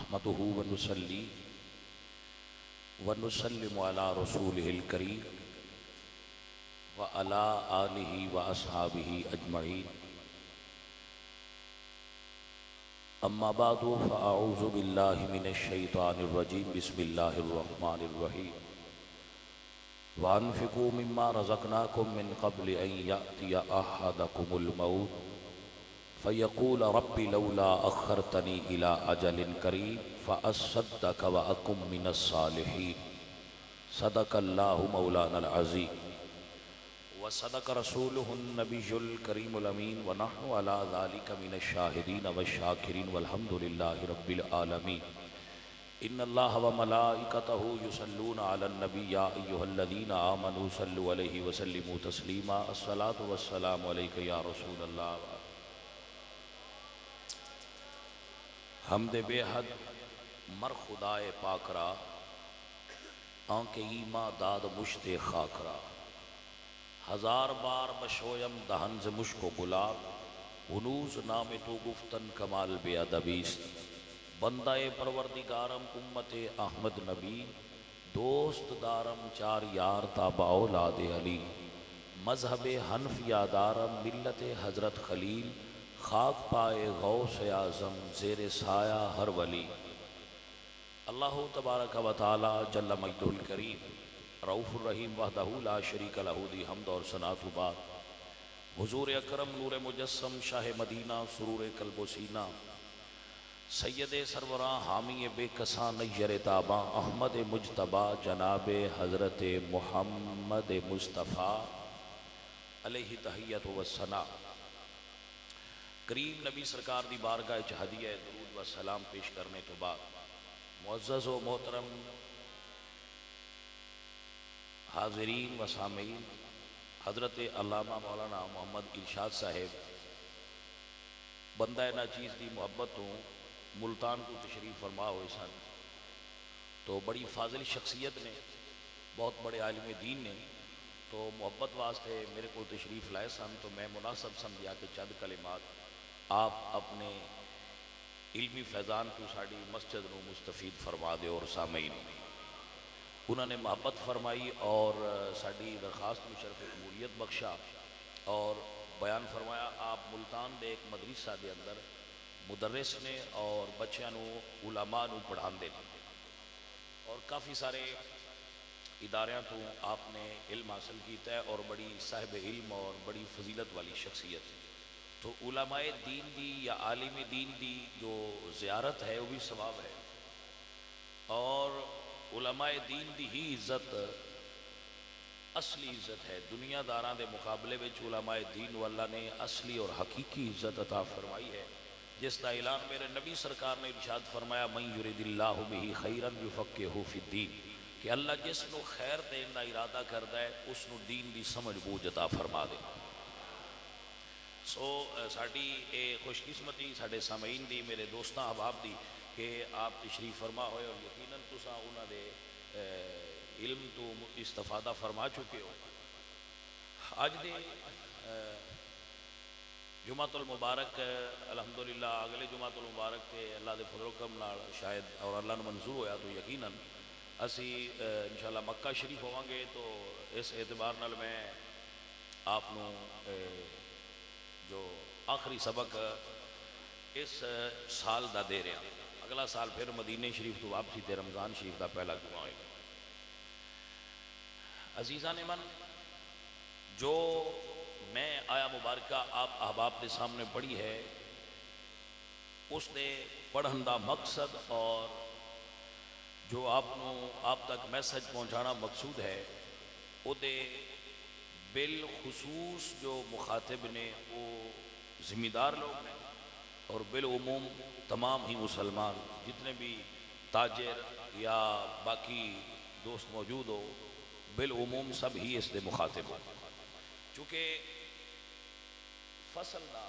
نحمده ونصلي ونسلم على رسوله الكريم وعلى آله وأصحابه أجمعين أما بعد فأعوذ بالله من الشيطان الرجيم بسم الله الرحمن الرحيم وأنفقوا مما رزقناكم من قبل أن يأتي أحدكم الموت فيقول رب لولا أخرتني إلى أجل قريب فأصدق وأكن من الصالحين صدق الله مولانا العظيم وصدق رسوله النبي الكريم الأمين ونحن على ذلك من الشاهدين والشاكرين والحمد لله رب العالمين إن الله وملائكته يصلون على النبي يا أيها الذين آمنوا صلوا عليه وسلموا تسليما الصلاة والسلام عليك يا رسول الله حمد بے حد مر خدائے پاک را آنکھ ایماں داد مشت خاک را ہزار بار بشویم دہن ز مشک و گلاب ہنوز نام تو گفتن کمال بے ادبیست بندہ پروردگارم امت احمد نبی دوست دارم چار یار تابع اولاد علی مذہب حنف یادارم ملت حضرت خلیل خاک پائے غوث اعظم زیر سایہ ہر ولی اللہ تبارک و تعالی جل مجدہ الکریم رؤوف الرحیم وحدہ لا شریک لہ دی حمد اور ثناء و بعد حضور اکرم نور مجسم شاہ مدینہ سرور قلب و سینہ سید سروراں حامی بے کساں نیر تاباں احمد مجتبی جناب حضرت محمد مصطفیٰ علیہ تحیت و ثناء کریم نبی سرکار دی بارگاہ وچ ہدیہ درود و سلام پیش کرنے تو بعد معزز و محترم حاضرین و سامعین حضرت علامہ مولانا محمد ارشاد صاحب بندہ ناچیز دی محبت ہوں ملتان کو تشریف فرما ہوئے سن تو بڑی فاضل شخصیت نے بہت بڑے عالم دین نے تو محبت واسطے میرے کو تشریف لائے سن تو میں مناسب سمجھا کہ چند کلمات آپ اپنے علمی فیضان کو ساڑی مسجد نو مستفید فرما دے اور سامعین انہوں نے محبت فرمائی اور ساڑی درخواست میں شرف قبولیت بخشا اور بیان فرمایا آپ ملتان دے ایک مدرسہ دے اندر مدرس نے اور بچیاں نو علماء نو پڑھان دے اور کافی سارے اداریاں تو آپ نے علم حاصل کیتا ہے اور بڑی صاحب علم اور بڑی فضیلت والی شخصیت تو علماء دین دی یا عالم دین دی جو زیارت ہے وہ بھی ثواب ہے اور علماء دین دی ہی عزت اصلی عزت ہے دنیا داراں دے مقابلے میں علماء دین واللہ نے اصلی اور حقیقی عزت عطا فرمائی ہے جس دا اعلان میرے نبی سرکار نے ارشاد فرمایا من یرید اللہ بہ خیرا یفقہہ فی الدین کہ اللہ جس نو خیر دین دا ارادہ کردا ہے اس نو دین دی سمجھ بوجھ عطا فرما دے سو ساڑی خوش قسمتی ساڑے سامعین دی میرے دوستاں احباب دی کہ آپ تشریف فرما ہوئے اور یقیناً تساں انہاں دے علم تو استفادہ فرما چکے ہو آج دے جمعۃ المبارک الحمدللہ اگلے جمعۃ المبارک تے اللہ دے فضل و کرم نال شاید اور اللہ نے منظور ہویا تو یقیناً اسی انشاءاللہ مکہ شریف ہوں گے تو اس اعتبار نال میں آپ نو جو آخری سبق اس سال دا دے رہا اگلا سال پھر مدینہ شریف تو واپسی تے رمضان شریف دا پہلا جمعہ ہوئے گا عزیزان من جو میں آیا مبارکہ آپ احباب کے سامنے پڑھی ہے اس نے پڑھن دا مقصد اور جو آپ تک میسج پہنچانا مقصود ہے وہ دے بالخصوص جو مخاطب نے وہ ذمہ دار لوگ ہیں اور بالعموم تمام ہی مسلمان جتنے بھی تاجر یا باقی دوست موجود ہو بالعموم سب ہی اس دے مخاطب ہو چونکہ فصل دا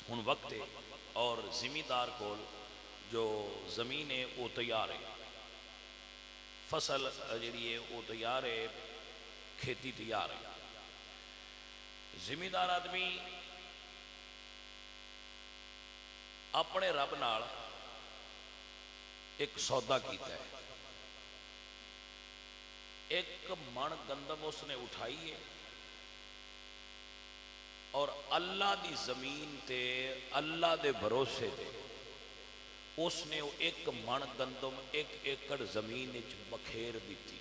ہن وقت ہے اور ذمہ دار کو جو زمین ہے وہ تیار ہے فصل جڑی ہے وہ تیار ہے کھیتی تیار ہے ذمہ دار آدمی اپنے رب نال ایک سودا کیتا ہے، ایک من گندم اس نے اٹھائی ہے اور اللہ دی زمین تے اللہ دے بھروسے تے اس نے ایک من گندم ایک ایکڑ زمین وچ بکھیر دیتی۔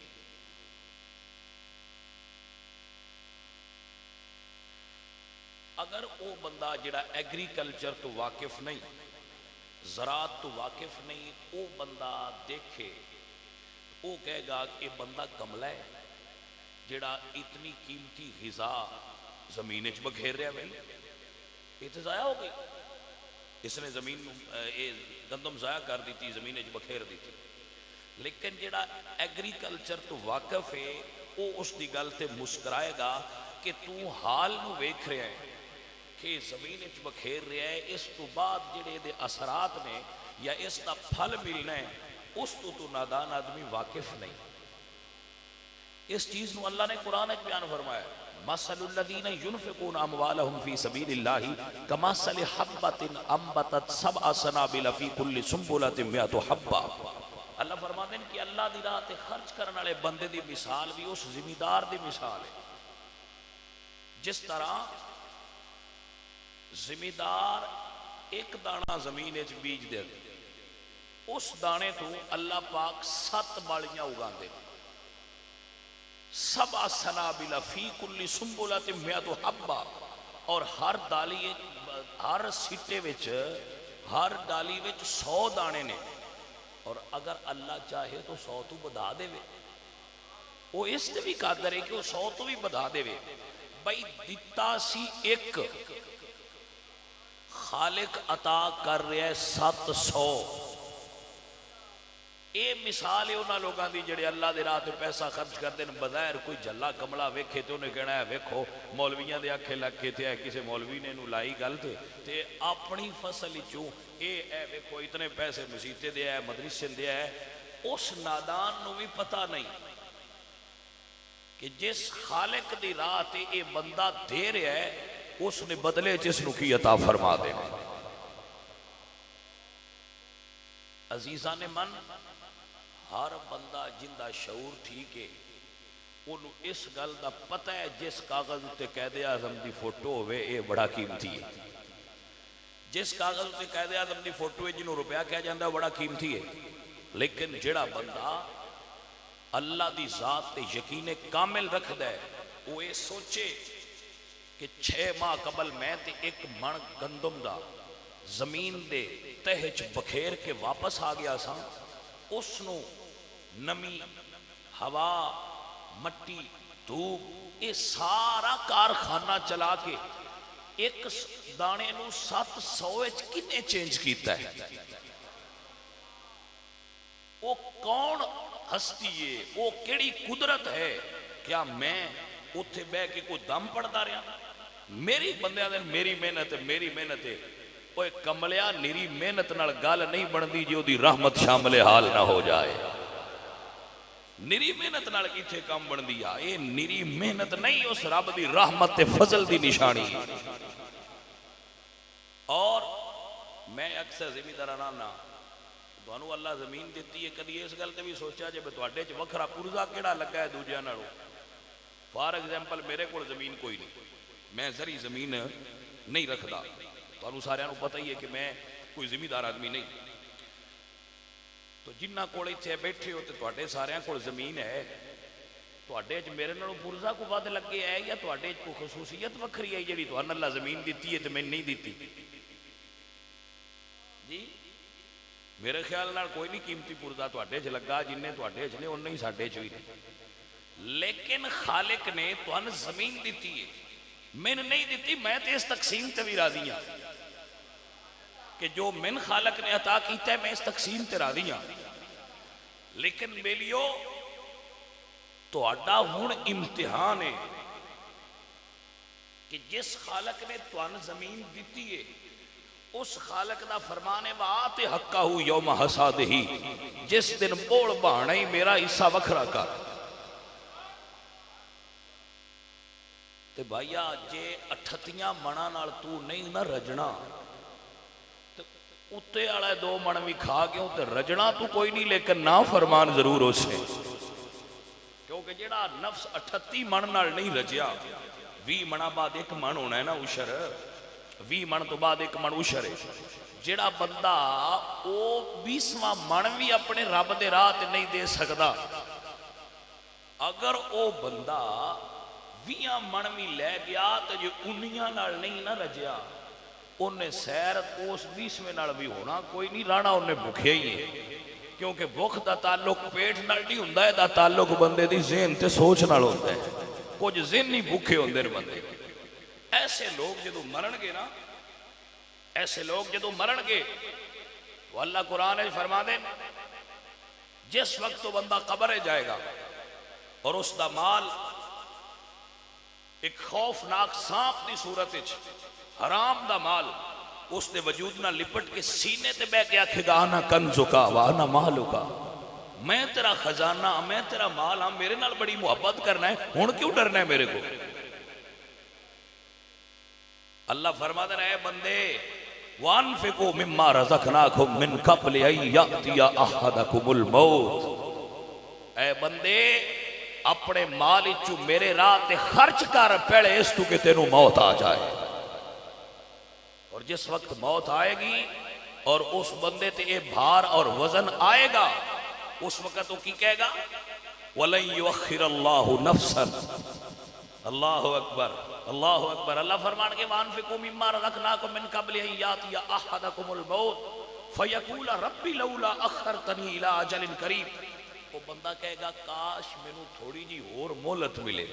اگر وہ بندہ جڑا ایگریکلچر تو واقف نہیں، زراعت تو واقف نہیں، وہ بندہ دیکھے وہ کہے گا کہ یہ بندہ کملا ہے جڑا اتنی قیمتی غذا زمین وچ بکھیر رہا ہے، یہ تو ضائع ہو گئی، اس نے زمین گندم ضائع کر دیتی، زمین وچ بکھیر دیتی۔ لیکن جڑا ایگریکلچر تو واقف ہے وہ اس دی گل تے مسکرائے گا کہ تو حال نو ویکھ رہا ہے کہ زمین وچ بکھیر رہا ہے، اس تو بعد جڑے دے اثرات نے یا اس دا پھل ملنا ہے اس تو نادان آدمی واقف نہیں۔ اس چیز نو اللہ نے قرآن ایک بیان فرمایا، مثل الذین ينفقون اموالهم فی سبیل اللہ کمثل حبۃ انبتت سبع سنابل فی کل سنبلۃ مئۃ حبۃ۔ اللہ فرماتے ہیں کہ اللہ دی راہ تے خرچ کرنے والے بندے دی مثال بھی اس زمیندار دی مثال ہے، جس طرح زمیندار ایک دانہ زمین وچ بیج دے اس دانے تو اللہ پاک 7 بالیاں اگاندے، سبع سنابل فی کل سنبلۃ مئۃ حبۃ، اور ہر ڈالی ہر سیٹے وچ ہر ڈالی وچ 100 دانے نے، اور اگر اللہ چاہے تو 100 تو بڑھا دے وے، وہ اس تے بھی قادر ہے کہ وہ 100 تو بھی بڑھا دے وے۔ بھائی دتا سی ایک، خالق عطا کر رہا ہے 700۔ اے مثال ہے انہاں لوگاں دی جڑے اللہ دے راہ تے پیسہ خرچ کر دین، بظاہر کوئی جھلا کملا ویکھے تے انہیں کہنا ہے ویکھو مولویاں دے آکھے لگ کے تے کسے مولوی نے نو لائی گل تے اپنی فصل چوں اے ویکھو اتنے پیسے مسیتے دے ہے، مدرسے دے ہے۔ اس نادان نو بھی پتہ نہیں کہ جس خالق دی راہ تے اے بندہ دے رہا ہے اس نے بدلے جس نو کی عطا فرما دے۔ عزیزان من، ہر بندہ جندہ شعور ٹھیک ہے انہوں اس گل دا پتہ ہے جس کاغذ تے قائد اعظم دی فوٹو ہوئے اے بڑا قیمتی ہے، جس کاغذ تے قائد اعظم دی فوٹو ہے جنہوں روپیہ کہہ جاندہ ہے بڑا قیمتی ہے۔ لیکن جڑا بندہ اللہ دی ذات تے یقین کامل رکھ دے وہ یہ سوچے کہ 6 ماہ قبل میں تے ایک من گندم دا زمین دے تہچ بکھیر کے واپس آ گیا سا، اس نو نمی ہوا مٹی دھوپ یہ سارا کارخانہ چلا کے ایک دانے نو 700 کنے چینج کیتا ہے۔ وہ کون ہستی ہے، وہ کیڑی قدرت ہے؟ کیا میں اتھے بے کے کوئی دم پڑتا رہا؟ میری بندیاں دن میری محنت ہے، میری محنت ہے۔ وہ کملیا نیری محنت نال گل نہیں بندی جو دی رحمت شامل حال نہ ہو جائے۔ نیری محنت نال کیتھے کام بن دیا، اے نیری محنت نہیں، اس رب دی رحمت تے فضل دی نشانی۔ اور میں اکثر زمیندارانا تو اللہ زمین دیتی ہے، کدی اس گل تے بھی سوچا جے بتواڈے چ وکھرا پرزا کیڑا لگا ہے دوجیاں نالوں؟ فار ایگزامپل میرے کول زمین کوئی نہیں، میں زری زمین نہیں رکھدا، تو سارے پتہ ہی ہے کہ میں کوئی زمیندار آدمی نہیں۔ تو جنہ کول اتنے بیٹھے ہو تو سارے کول زمین ہے، تواڈے چ میرے نالوں پرزا کو ود لگے ہے یا تواڈے چ کوئی خصوصیت وکھری ہے جڑی تہانوں اللہ زمین دیتی ہے تو میں نہیں دیتی؟ جی میرے خیال نال کوئی نہیں قیمتی پرزا تواڈے چ لگا، جنہیں تواڈے چ نے انہیں ہی ساڈے چ بھی نہیں۔ لیکن خالق نے تہانوں زمین دیتی ہے، میں نہیں دیتی، میں تے اس تقسیم تے بھی راضی ہاں کہ جو من خالق نے عطا کیتا ہے میں اس تقسیم تے راضی ہاں۔ لیکن بیلیو تہاڈا ہن امتحان ہے کہ جس خالق نے تہانوں زمین دیتی ہے اس خالق دا فرمانے وآت حقہ یوم حسادہ، جس دن بوڑ بہانا ہی میرا حصہ وکھرا کر۔ تے بھائیا جے 38 منا نال تو نہیں نہ رجنا اتنے والا 2 من بھی کھا کے تے رجنا تو کوئی نہیں لیکن نا فرمان ضرور ہو سے، کیونکہ جڑا نفس 38 من نال نہیں رجیا 20 منہ بعد 1 من ہونا ہے نا عشر، 20 من تو بعد 1 من عشر ہے، جڑا بندہ او 20واں من بھی اپنے رب دے راہ تے نہیں دے سکدا، اگر او بندہ 20 من بھی لے گیا تو جو 19 نال نہیں نہ رجیا انہیں سیر اس 20ویں نال بھی ہونا کوئی نہیں، رانا انہیں بھوکے ہی ہے، کیونکہ بھوک دا تعلق پیٹ نال نہیں ہوندا ہے، دا تعلق بندے دی ذہن تے سوچ نال ہوندا ہے، کچھ ذہن نہیں بھوکے ہوندے نے بندے۔ ایسے لوگ جدو مرن گے نا، ایسے لوگ جدو مرن گے تو اللہ قرآن ہے فرما دے جس وقت تو بندہ قبر جائے گا اور اس دا مال ایک خوفناک سانپ دی صورت حرام دا مال اس دے وجود نہ لپٹ کے سینے تے بے کے آکھے گا آنا کنزو کا وانا مالو کا، میں تیرا خزانہ میں تیرا مال ہاں، میرے نال بڑی محبت کرنا ہے، ہون کیوں ڈرنا ہے میرے کو؟ اللہ فرما دے اے بندے وَانفِقُوا مِمَّا رَزَقْنَاكُمْ مِنْ قَبْلِ أَن يَأْتِيَ أَحَدَكُمُ الْمَوْتُ، اے بندے اپنے مال چو میرے راہ تے خرچ کر پہلے اس تو کہ تینوں موت آ جائے، اور جس وقت موت آئے گی اور اس بندے تے اے بھار اور وزن آئے گا اس وقت وہ کی کہے گا وَلَن يُؤَخِّرَ اللَّهُ نَفْسًا، اللہ اکبر اللہ اکبر، اللہ فرمان کے وَانفِقُوا مِمَّا رَزَقْنَاكُمْ مِنْ قَبْلِ أَن يَأْتِيَ أَحَدَكُمُ الْمَوْتُ فَيَقُولَ رَبِّ لَوْلَا أَخَّرْتَنِي إِلَىٰ أَجَلٍ قَرِيبٍ، وہ بندہ کہے گا کاش مینوں تھوڑی جی اور مہلت ملے،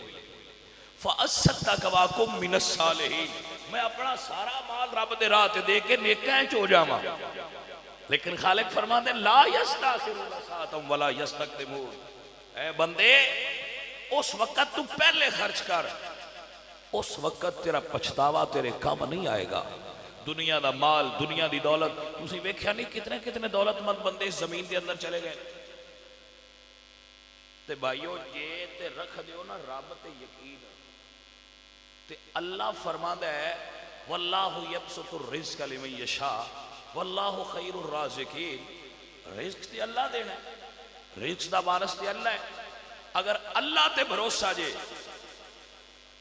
فَأَصَّدَّقَ وَأَكُن مِّنَ الصَّالِحِينَ، میں اپنا سارا مال رب دے راہ تے دے کے نیکاں چ ہو جاواں، لیکن خالق فرماتے ہیں لا یستاخرون ساعۃ ولا یستقدمون، اے بندے اس وقت تو پہلے خرچ کر، اس وقت تیرا پچھتاوا تیرے کام نہیں آئے گا۔ دنیا دا مال دنیا دی دولت تسی ویکھیا نہیں کتنے کتنے دولت مند بندے اس زمین دے اندر چلے گئے، تے بھائیو جے تے رکھ دیو نا رب تے یقین تے اللہ فرماندا ہے واللہ یبسط الرزق لمن یشاء واللہ خیر الرازقین، رزق تے اللہ دینا ہے، رزق دا وارث تے اللہ ہے، اگر اللہ تے بھروسہ جے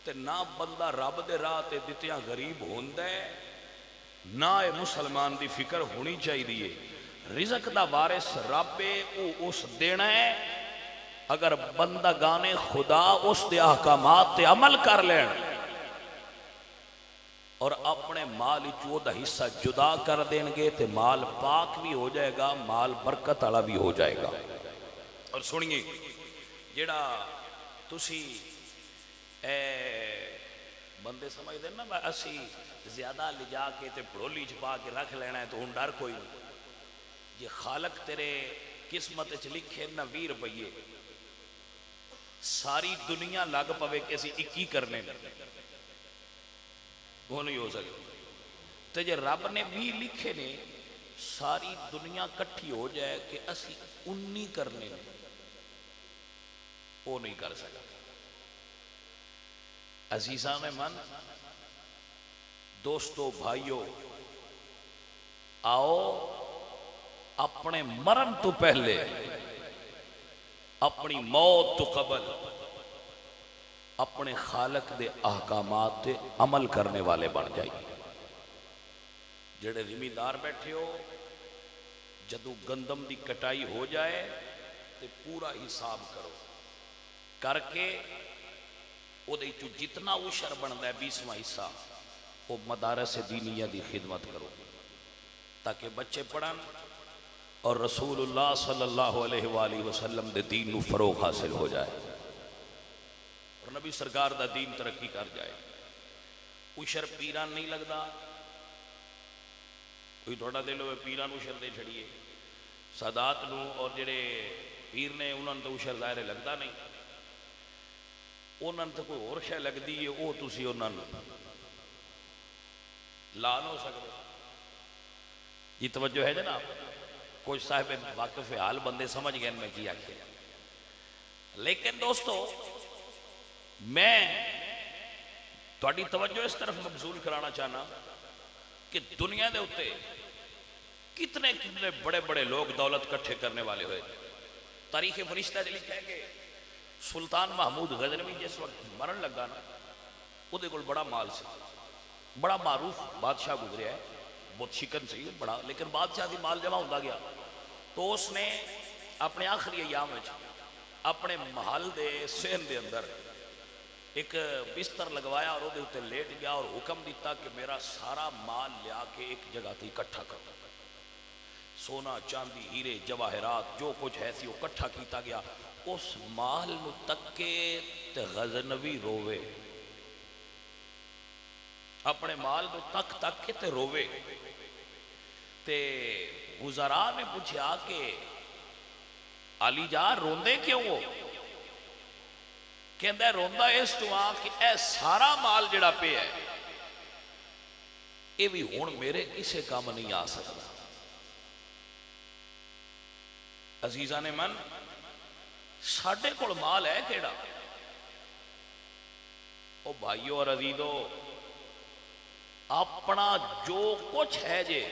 تے نہ بندہ رب دے راہ تے دتیاں غریب ہوندا ہے، نہ اے مسلمان دی فکر ہونی چاہیے، رزق دا وارث رب او اس دینا ہے، اگر بندہ گانے خدا اس دے احکامات تے عمل کر لین اور اپنے مال چو دا حصہ جدا کر دیں گے تے مال پاک بھی ہو جائے گا، مال برکت والا بھی ہو جائے گا۔ اور سنیے جڑا تسی اے بندے سمجھ دیں نا اسی زیادہ لجا کے تے پڑولی چھپا کے رکھ لینا ہے تو ہن ڈر کوئی نہیں، یہ خالق تیرے قسمت چ لکھے نہ 20 روپیے ساری دنیا لگ پوے کہ اسی 21 کرنے وہ نہیں ہو سکتا، تو جے رب نے 20 لکھے نے ساری دنیا کٹھی ہو جائے کہ اسی 19 کرنے وہ نہیں کر سکتا۔ عزیزان من دوستو بھائیو آؤ اپنے مرن تو پہلے اپنی موت تو قبل اپنے خالق دے احکامات دے عمل کرنے والے بن جائیے۔ جڑے زمیندار بیٹھے ہو جدو گندم دی کٹائی ہو جائے تے پورا حساب کرو کر کے او دے چو جتنا عشر بندا ہے 20واں حصہ وہ مدارس دینیہ دی خدمت کرو تاکہ بچے پڑھن اور رسول اللہ صلی اللہ علیہ وآلہ وسلم دے دین نو فروغ حاصل ہو جائے اور نبی سرکار دا دین ترقی کر جائے۔ عشر پیران نہیں لگدا، کوئی تھوڑا دل ہوئے پیران عشر دے چھڑیے، سادات نو اور جڑے پیر نے انہوں نے تو عشر ظاہر لگدا نہیں، انہوں نے تو کوئی اور شے لگ دی ہے وہ تسی انہوں نے لان ہو سکتے۔ یہ توجہ ہے جناب، کچھ صاحب واقف حال بندے سمجھ گئے میں کیا کیا، لیکن دوستو میں تھوڑی توجہ اس طرف مبذول کرانا چاہنا کہ دنیا دے ہوتے کتنے کتنے بڑے بڑے لوگ دولت کٹھے کرنے والے ہوئے. تاریخ فرشتہ لکھا ہے کہ سلطان محمود غزنوی جس وقت مرن لگا نا وہ کول بڑا مال سی, بڑا معروف بادشاہ گزریا ہے, بہت شکن سی بڑا, لیکن بادشاہ دی مال جمع ہوتا گیا تو اس نے اپنے آخری ایام اپنے محل دے سہن دے اندر ایک بستر لگوایا اور وہ اتنے لیٹ گیا اور حکم دیتا کہ میرا سارا مال لیا کے ایک جگہ تے اکٹھا کر. سونا چاندی ہیرے جواہرات جو کچھ ہے سی وہ اکٹھا کیتا گیا. اس مال نو تکے تے غزنوی روے, اپنے مال نو تک تک کے تے روے. تے وزراء نے پوچھا کہ علی جان روندے کیوں ہو؟ کہندا ہے روندا اس تو آ کہ اے سارا مال جڑا پہ ہے یہ بھی ہن میرے کسے کام نہیں آ سکتا. عزیزان من ساڈے کول مال ہے کیڑا؟ او بھائیو اور عزیزو اپنا جو کچھ ہے جے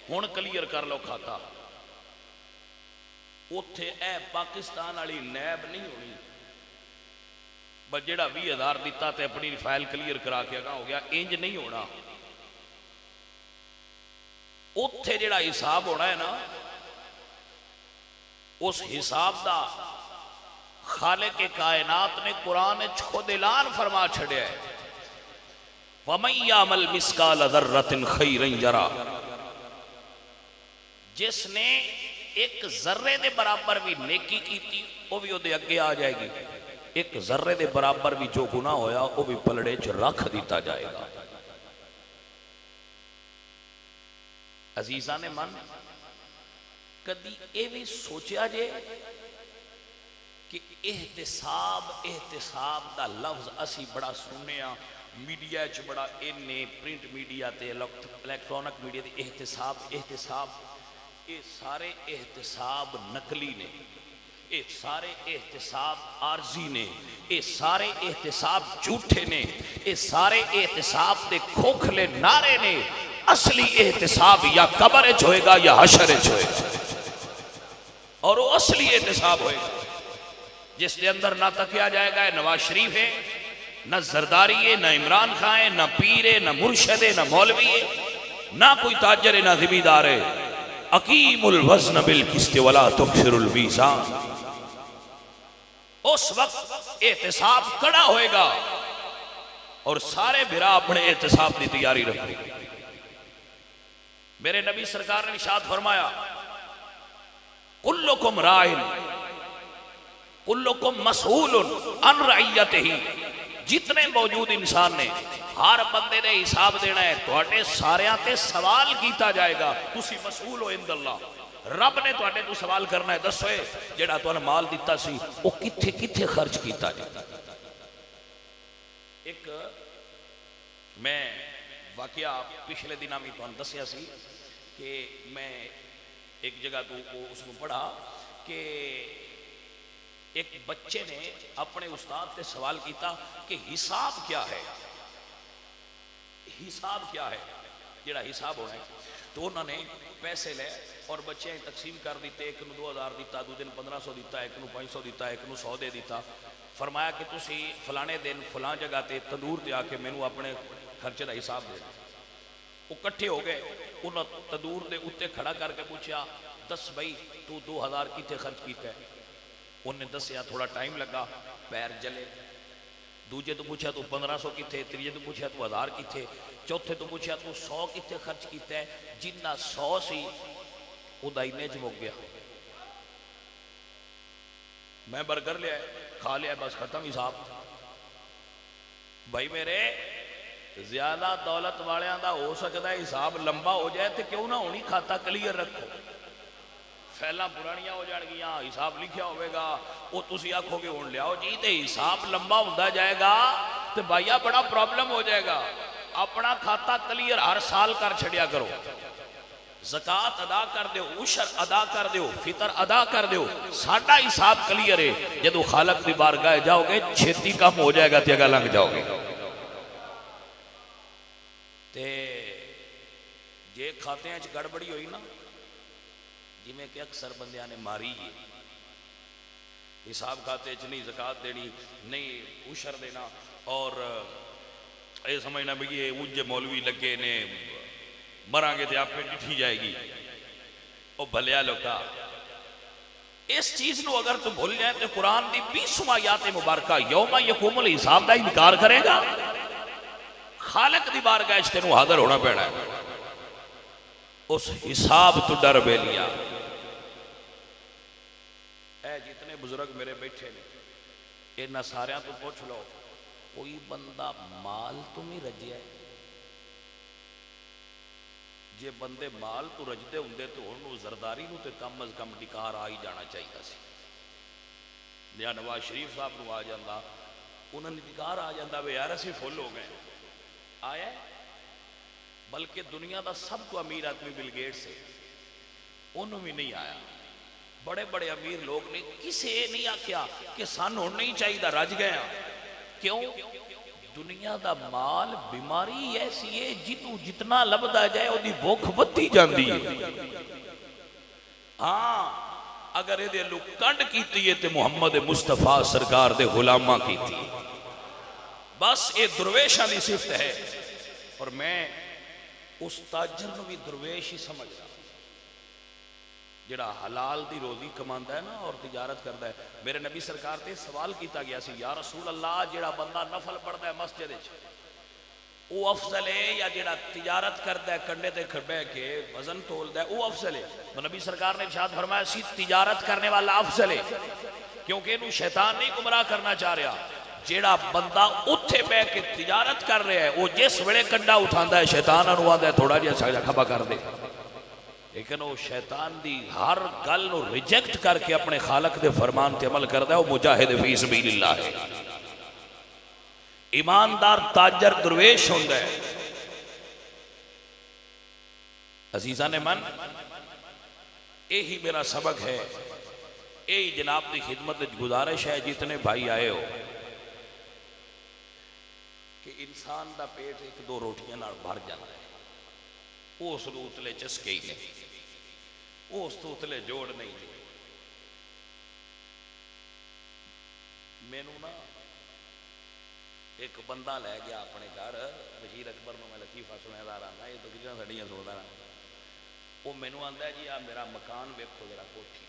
ہن کلیئر کر لو کھاتا. اوتھے اے پاکستان والی نیب نہیں ہونی بس جڑا 20,000 دیتا تے اپنی فائل کلیئر کرا کے اگاں ہو گیا, انج نہیں ہونا. اوتھے جڑا حساب ہونا ہے نا اس حساب دا خالق کائنات نے قرآن خود اعلان فرما چھڑیا ہے, وَمَن يَعْمَلْ مِثْقَالَ ذَرَّةٍ خَيْرًا يَرَهُ. جس نے ایک ذرے دے برابر بھی نیکی کی تھی وہ بھی دے اگے آ جائے گی, ایک ذرے دے برابر بھی جو گناہ ہویا وہ بھی پلڑے چ رکھ دیتا جائے گا. عزیزان من کدی اے بھی سوچیا جے کہ احتساب دا لفظ اسی بڑا سننے ہاں میڈیا چ بڑا اینے پرنٹ میڈیا تے الیکٹرونک میڈیا تے احتساب یہ سارے احتساب نقلی نے, یہ سارے احتساب عارضی نے, یہ سارے احتساب جھوٹے نے, یہ سارے احتساب دے کھوکھلے نعرے نے. اصلی احتساب یا قبر وچ ہوئے گا یا حشر وچ ہوئے گا, اور وہ اصلی احتساب ہوئے گا جس کے اندر نہ تکیا جائے گا نواز شریف ہے, نہ زرداری ہے, نہ عمران خان ہے, نہ پیر ہے, نہ مرشد ہے, نہ مولوی ہے, نہ کوئی تاجر ہے, نہ زمیندار ہے. اقیم الوزن بالقسط ولا تکسر المیزان. اس وقت احتساب کڑا ہوئے گا اور سارے بھرا اپنے احتساب کی تیاری رکھیں گے. میرے نبی سرکار نے ارشاد فرمایا کلکم رائن کلکم مسئول عن رعیتہ. جتنے موجود انسان نے ہر بندے نے حساب دینا ہے, تواڈے ساریاں تے سوال کیتا جائے گا. تسی مسئول ہو عند اللہ, رب نے تواڈے تو سوال کرنا ہے. دسو جڑا تواڈا مال دیتا سی وہ کتھے کتھے خرچ کیتا جائے. ایک میں واقعہ پچھلے دنوں میں تمہیں دسیا سی کہ میں ایک جگہ تو اس کو پڑھا کہ ایک بچے نے اپنے استاد سے سوال کیتا کہ حساب کیا ہے, حساب کیا ہے, جڑا حساب ہونا ہے. تو انہوں نے پیسے لے اور بچے تقسیم کر دیتے, ایک نو 2000 دیتا, دو دن 1500 دیتا, ایک نو 500 دیتا, ایک نو 100 دے دیتا. فرمایا کہ تسی فلانے دن فلاں جگہ تے تندور تے آ کے مینوں اپنے خرچے دا حساب دے. وہ کٹھے ہو گئے, انہوں تندور دے اتے کھڑا کر کے پوچھا دس بھائی تو 2000 کتے خرچ کیتا ہے. انہیں دسیا, تھوڑا ٹائم لگا, پیر جلے. دوجے تو پوچھا تو 1500 کتے, تیجے تو پوچھا تو 1000 کتے, چوتھے تو پوچھا تو 100 کتے خرچ کیتا ہے. جنہ 100 سی وہ دائنے چ مک گیا. میں برگر لیا کھا لیا, بس ختم حساب. بھائی میرے زیادہ دولت والیاں دا ہو سکتا ہے حساب لمبا ہو جائے تو کیوں نہ ہونی, کھاتا کلیئر رکھو. فیلاں پرانیاں ہو جان گیاں, حساب لکھیا ہوئے گا, وہ تسی آکھو گے ہون لیاؤ جی, تے حساب لمبا ہوندا جائے گا تو بھائیا بڑا پرابلم ہو جائے گا. اپنا کھاتا کلیئر ہر سال کر چھڑیا کرو. زکاة ادا کر دیو, عشر ادا کر دیو, فطر ادا کر دیو. ساڈا حساب کلیئر ہے. جدو خالق دی بارگاہ جاؤ گے چھتی کم ہو جائے گا تے اگا لنگ جاؤ گے. تے جے کھاتے ہیں گڑبڑی ہوئی نا جی میں کہ اکثر بندیاں نے ماری ہے حساب کھاتے نہیں زکات دینی نہیں عشر دینا اور اے سمجھنا بھی یہ اونجے مولوی لگے نے مران گے تو آپ پہ ڈٹھی جائے گی او بھلیا لوکا اس چیز نو اگر تو بھول جائے تو قرآن دی 20 آیات مبارکہ یوم یقوم الحساب دا انکار کرے گا خالق دی بارگاہ وچ تینوں حاضر ہونا پینا ہے اس حساب تو ڈر بے لیا اے جتنے بزرگ میرے بیٹھے نے انہاں ساریاں تو پوچھ لو کوئی بندہ مال تو نہیں رجیا ہے جے بندے مال تو رجدے ہوں تو انہوں زرداری نو تے کم از کم ڈکار آئی جانا چاہیے سی یا نواز شریف صاحب نو آ جاندہ انہوں نے ڈکار آ جاندہ بے یار اسی فل ہو گئے آیا ہے بلکہ دنیا دا سب کو امیر آدمی بل گیٹ سے انہوں بھی نہیں آیا بڑے بڑے امیر لوگ نے کسے نہیں آکھیا کہ سن ہونا نہیں چاہیے دا رج گیا کیوں دنیا دا مال بیماری ایسی ہے جنہوں جتنا لبدا جائے وہ دی بھوک بتی جاندی ہے ہاں اگر یہ لوگ کنڈ کیتی ہے تو محمد مصطفیٰ سرکار دے غلامہ کیتی ہے بس یہ درویشہ دی صفت ہے اور میں اس تاجر نو بھی درویش ہی سمجھ رہا جڑا حلال دی روزی کماندا ہے نا اور تجارت کردا ہے میرے نبی سرکار تے سوال کیتا گیا سی یا رسول اللہ جڑا بندہ نفل پڑھدا ہے مسجد وچ او افضل ہے یا جڑا تجارت کردا ہے کنڈے تے کھڑے کے وزن تولدا ہے او افضل ہے تو نبی سرکار نے ارشاد فرمایا سی تجارت کرنے والا افضل ہے کیونکہ انہوں شیطان نہیں گمراہ کرنا چاہ رہا جیڑا بندہ اتھے بے کے تجارت کر رہا ہے وہ جس ویلے کنڈا اٹھاندا ہے شیطان انہوں آندا ہے تھوڑا جہا سجدہ کھبا کر دے لیکن وہ شیطان دی ہر گل نو ریجیکٹ کر کے اپنے خالق دے فرمان تے عمل کردا ہے وہ مجاہد فی سبیل اللہ ہے ایماندار تاجر درویش ہوندا ہے عزیزان من یہی میرا سبق ہے یہی جناب دی خدمت گزارش ہے جتنے بھائی آئے ہو کہ انسان دا پیٹ ایک دو روٹیاں نال بھر جاتا ہے وہ اس نو اتلے چسکے ہی نہیں وہ اس تو اتلے جوڑ نہیں میں نو نا ایک بندہ لے گیا اپنے گھر بشیر اکبر نو میں لطیفہ سنے دا رہا یہ تو کتنا سڑیاں سودا رہا وہ میں نو آندہ ہے جی میرا مکان ویکھو ذرا کوٹھی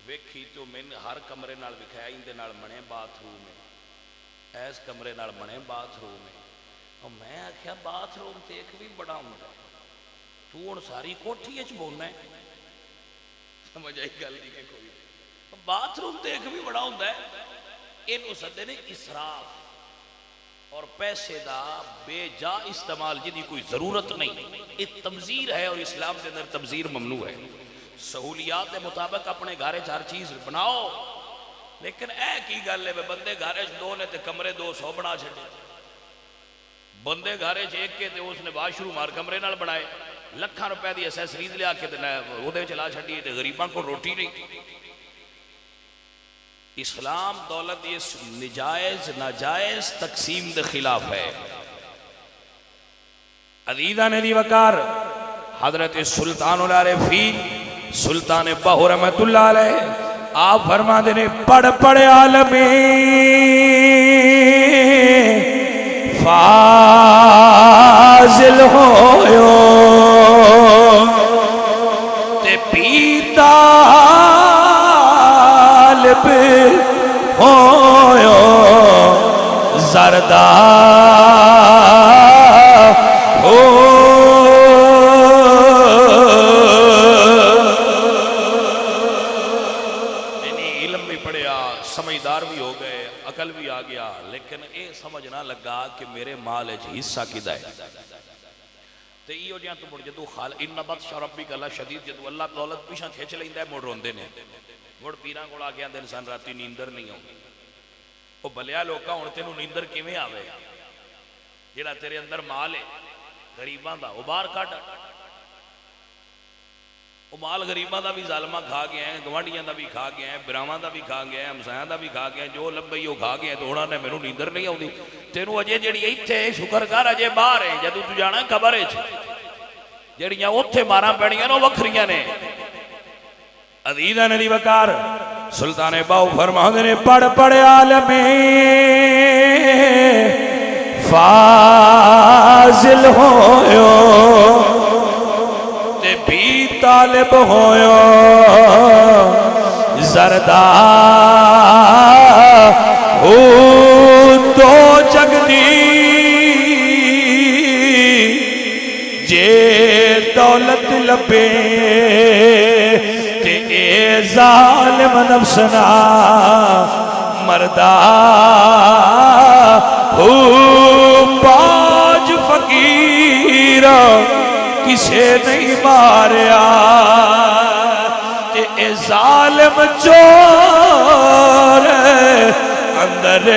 ویکھی تو میں ہر کمرے نال وکھایا اندے نال بنے باتھ روم ہے ایس کمرے نال بنے باتھ روم ہے اور میں آکھیا باتھ روم تے ایک بھی بڑا ہوں گا تو ان ساری کوٹھی اچ بولنا ہے سمجھ آئی گل نہیں کہ کوئی باتھ روم تے ایک بھی بڑا ہوں ہے انہوں سدے نے اسراف اور پیسے دا بے جا استعمال جنہی کوئی ضرورت نہیں یہ تبذیر ہے اور اسلام کے اندر تبذیر ممنوع ہے سہولیات کے مطابق اپنے گھارے ہر چیز بناؤ لیکن اے کی گل ہے بندے گھارے دو نے تے کمرے 200 بنا چھڑے بندے گھارے ایک کے تے اس نے واش روم ہر کمرے نال بنائے لکھاں روپے دی ایسیسریز لیا کے وہ چلا چھڑی تے غریباں کو روٹی نہیں اسلام دولت یہ نجائز ناجائز تقسیم دے خلاف ہے عزیزہ نے دی وقار حضرت سلطان العارفین سلطان باہو رحمت اللہ علیہ آپ فرما دینے پڑھ پڑھ عالم فاضل ہویو تے پیتا طالب ہویو زردہ ہو علم بھی پڑھیا سمجھدار بھی ہو گئے عقل بھی آ گیا لیکن اے سمجھنا لگا کہ میرے مال حصہ کدھا ہے تے ایو جہاں تو مڑ جدو ان بطش ربک لشدید جدو اللہ دولت پیچھے کھینچ لیندا ہے مڑ روندے نے مڑ پیراں کول آ گیا تے انسان راتی نیندر نہیں ہوندی او بھلیا لوکاں ہن تینوں نیندر کیویں آوے جڑا تیرے اندر مال ہے غریباں دا او باہر کڈ او مال غریباں دا بھی ظالماں کھا گئے ہیں گوانڈیاں دا بھی کھا گئے ہیں براواں دا بھی کھا گئے ہیں ہمسایاں دا بھی کھا گئے ہیں جو لبئی او کھا گئے ہیں تو انہاں نے مینوں نیندر نہیں آوندی تینوں اجے جڑی ایتھے شکر کر اجے باہر ہے جدوں تو جانا قبر وچ جڑیاں اوتھے ماراں پینیاں نو وکھریاں نے عزیزاں نے دی وقار سلطان باؤ فرماندے نے پڑھ پڑھ عالم فاضل ہویو تے بھی طالب ہویو زردہ ہو تو جگ دی جے دولت لبے تے اے ظالم نفسنا مردہ ہو باج فقیر کسے نہیں ماریا تے اے ظالم چور اندر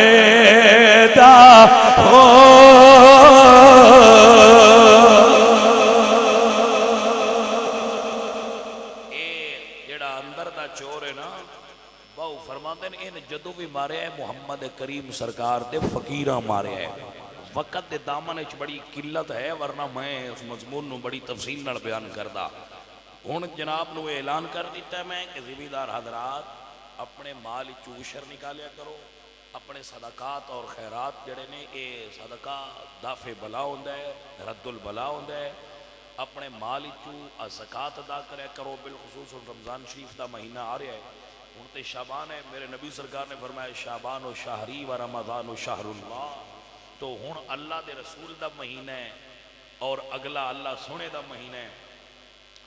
دا ہو جدو بھی مارے ہے محمد کریم سرکار دے فقیرہ مارے ہے وقت دے دامن اچھ بڑی قلت ہے ورنہ میں اس مضمون نو بڑی تفصیل نال بیان کردہ ہون جناب نو اعلان کر دیتا ہے میں کہ ذمہ حضرات اپنے مال چوشر نکالیا کرو اپنے صدقات اور خیرات جڑے نے اے صدقہ دافع بلا ہوندہ ہے رد البلا ہوندہ ہے اپنے مال چو زکاة ادا کرے کرو بالخصوص رمضان شریف دا مہینہ آ رہا ہے انتے شعبان ہے میرے نبی سرکار نے فرمایا شعبان و شہری و رمضان و شہر اللہ تو ہون اللہ دے رسول دا مہینہ ہے اور اگلا اللہ سونے دا مہینہ ہے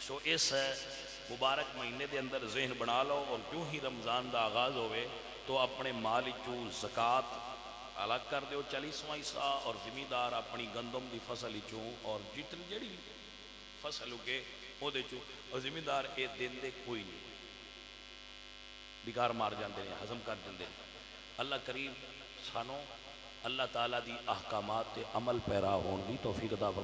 سو اس مبارک مہینے دے اندر ذہن بنا لو اور کیوں ہی رمضان دا آغاز ہوئے تو اپنے مال چو زکاة الگ کر دیو 40واں حصہ اور ذمہ دار اپنی گندم دی فصل چو اور جتنی جڑی فصل کے وہ دے چو اور ذمہ دار اے دن دے کوئی نہیں بگار مار جاندے ہیں حضم کر جاندے ہیں اللہ کریم سانو اللہ تعالیٰ دی احکامات تے عمل پیرا ہون دی توفیق عطا فرمائے